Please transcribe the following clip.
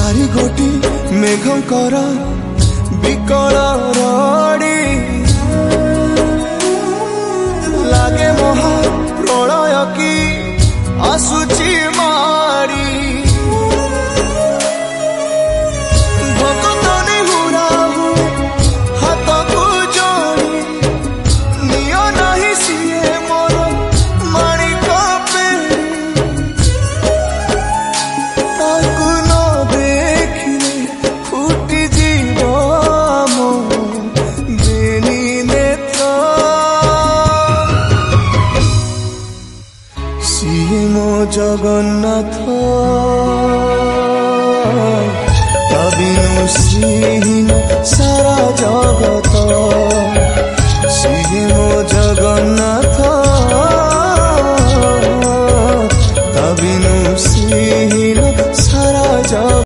चारि गोटी मेघंकर विकल रड़ी लागे महा प्रलय की आसुची मारी भक्तनी हुराहु हाथ को जोड़ी नियो नहीं सिए मोर माणिक पेड़ी ताकू न देखिले फुटी जीव मो बेनी नेत्र सिए मो जगन्नाथ तबिनु श्रीहीन सा